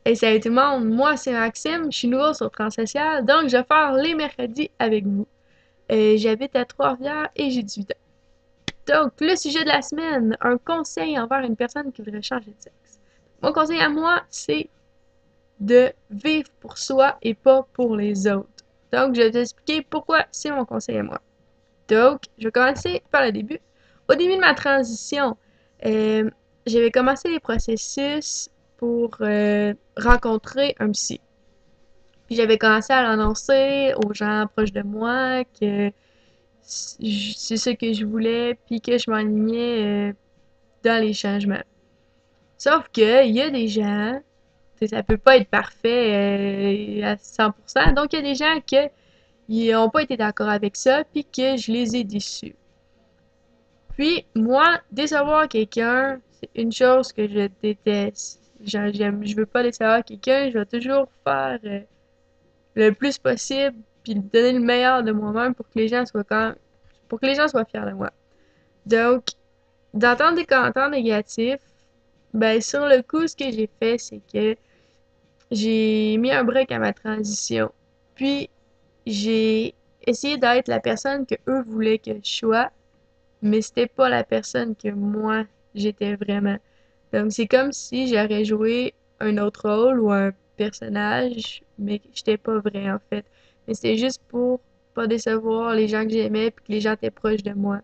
Et salut tout le monde, moi c'est Maxime, je suis nouveau sur Transsocial, donc je vais faire les mercredis avec vous. J'habite à Trois-Rivières et j'ai 18 ans. Donc, le sujet de la semaine, un conseil envers une personne qui voudrait changer de sexe. Mon conseil à moi, c'est de vivre pour soi et pas pour les autres. Donc, je vais t'expliquer pourquoi c'est mon conseil à moi. Donc, je vais commencer par le début. Au début de ma transition, euh, j'avais commencé les processus pour rencontrer un psy. Puis j'avais commencé à l'annoncer aux gens proches de moi que c'est ce que je voulais, puis que je m'enlignais dans les changements. Sauf que il y a des gens, ça peut pas être parfait à 100%, donc il y a des gens qui n'ont pas été d'accord avec ça, puis que je les ai déçus. Puis moi, décevoir quelqu'un, c'est une chose que je déteste. Je veux pas décevoir quelqu'un, je vais toujours faire le plus possible, puis donner le meilleur de moi-même pour que les gens soient pour que les gens soient fiers de moi. Donc, d'entendre des commentaires négatifs, ben sur le coup, ce que j'ai fait, c'est que j'ai mis un break à ma transition. Puis j'ai essayé d'être la personne que eux voulaient que je sois, mais c'était pas la personne que moi j'étais vraiment. Donc c'est comme si j'aurais joué un autre rôle ou un personnage, mais que j'étais pas vrai en fait. Mais c'était juste pour pas décevoir les gens que j'aimais puis que les gens étaient proches de moi.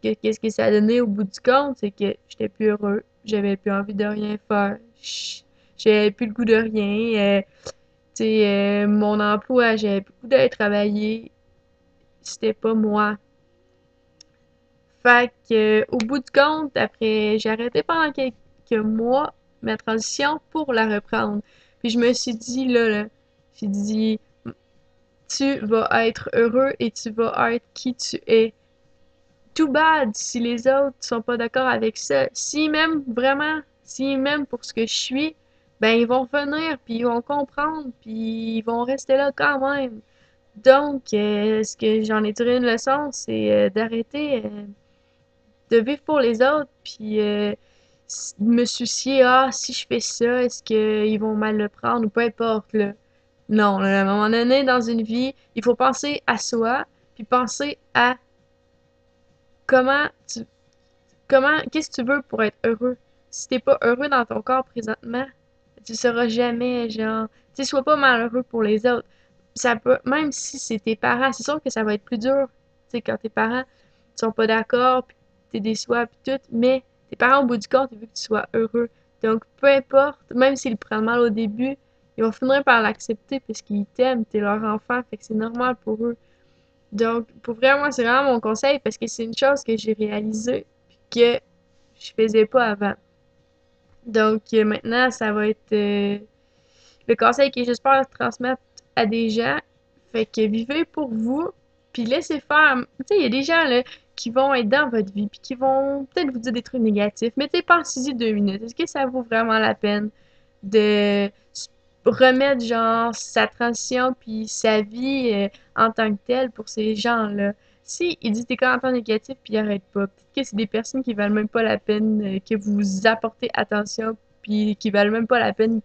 Qu'est-ce que ça a donné au bout du compte, c'est que j'étais plus heureux, j'avais plus envie de rien faire, j'avais plus le goût de rien. Tu sais, mon emploi, j'avais plus le goût d'aller travailler, c'était pas moi. Fait que, au bout du compte, après, j'ai arrêté pendant quelques mois ma transition pour la reprendre. Puis je me suis dit, j'ai dit, tu vas être heureux et tu vas être qui tu es. Too bad si les autres sont pas d'accord avec ça. S'ils m'aiment vraiment, s'ils m'aiment pour ce que je suis, ben ils vont venir, puis ils vont comprendre, puis ils vont rester là quand même. Donc, ce que j'en ai tiré une leçon, c'est d'arrêter de vivre pour les autres, puis me soucier, ah, si je fais ça, est-ce qu'ils vont mal le prendre ou peu importe, là. Non, là, à un moment donné, dans une vie, il faut penser à soi, puis penser à comment tu, qu'est-ce que tu veux pour être heureux. Si t'es pas heureux dans ton corps présentement, tu seras jamais, genre, tu sais, sois pas malheureux pour les autres. Ça peut, même si c'est tes parents, c'est sûr que ça va être plus dur, tu sais, quand tes parents sont pas d'accord, puis t'es déçois, puis tout, mais tes parents, au bout du compte, ils veulent que tu sois heureux. Donc, peu importe, même s'ils le prennent mal au début, ils vont finir par l'accepter parce qu'ils t'aiment, t'es leur enfant, fait que c'est normal pour eux. Donc, pour vrai, moi, c'est vraiment mon conseil parce que c'est une chose que j'ai réalisée puis que je faisais pas avant. Donc, maintenant, ça va être le conseil que j'espère transmettre à des gens. Fait que vivez pour vous, puis laissez faire. Tu sais, il y a des gens là, qui vont être dans votre vie, puis qui vont peut-être vous dire des trucs négatifs, mais tu sais, pensez-y 2 minutes. Est-ce que ça vaut vraiment la peine de remettre, genre, sa transition, puis sa vie en tant que telle pour ces gens-là? Si ils disent des commentaires négatifs, puis ils arrêtent pas, peut-être que c'est des personnes qui valent même pas la peine que vous apportez attention, puis qui valent même pas la peine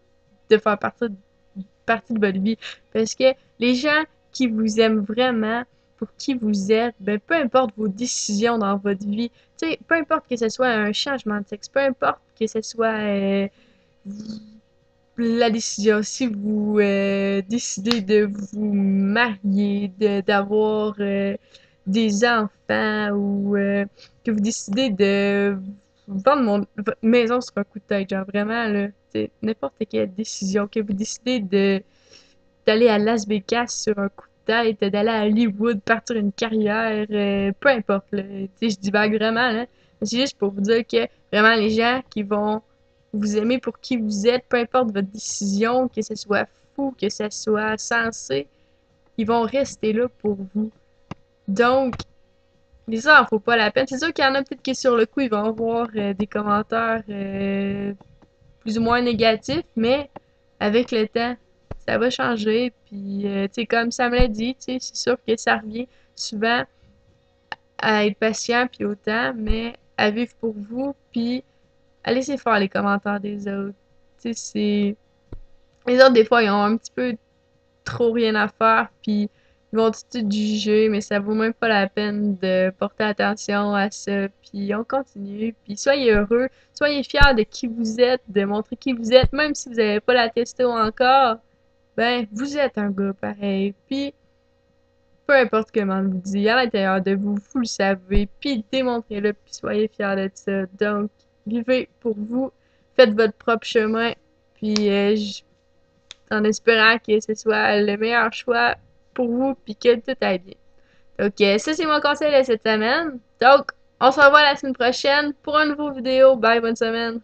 de faire partie de votre vie. Parce que les gens qui vous aiment vraiment, pour qui vous êtes, ben, peu importe vos décisions dans votre vie, tu sais, peu importe que ce soit un changement de sexe, peu importe que ce soit la décision, si vous décidez de vous marier, d'avoir des enfants ou que vous décidez de vendre votre maison sur un coup de tête, genre vraiment, là, c'est n'importe quelle décision, que vous décidez d'aller à Las Vegas sur un coup de tête, d'aller à Hollywood, partir une carrière, peu importe, là, tu sais, je divague vraiment, là, mais c'est juste pour vous dire que vraiment les gens qui vont vous aimer pour qui vous êtes, peu importe votre décision, que ce soit fou, que ce soit sensé, ils vont rester là pour vous. Donc, mais ça en faut pas la peine. C'est sûr qu'il y en a peut-être qui sur le coup, ils vont avoir des commentaires plus ou moins négatifs, mais avec le temps, ça va changer. Puis, tu sais, comme ça me l'a dit, tu sais, c'est sûr que ça revient souvent à être patient puis autant, mais à vivre pour vous, puis à laisser faire les commentaires des autres. Tu sais, Les autres, des fois, ils ont un petit peu trop rien à faire, puis ils vont tout juger, mais ça vaut même pas la peine de porter attention à ça, puis on continue, puis soyez heureux, soyez fiers de qui vous êtes, de montrer qui vous êtes, même si vous n'avez pas la testo encore, ben, vous êtes un gars pareil, puis peu importe comment on vous dit, à l'intérieur de vous, vous le savez, puis démontrez-le, puis soyez fiers de ça. Donc, vivez pour vous, faites votre propre chemin, puis en espérant que ce soit le meilleur choix pour vous, puis que tout aille bien. Donc, ça, c'est mon conseil de cette semaine. Donc, on se revoit la semaine prochaine pour une nouvelle vidéo. Bye, bonne semaine!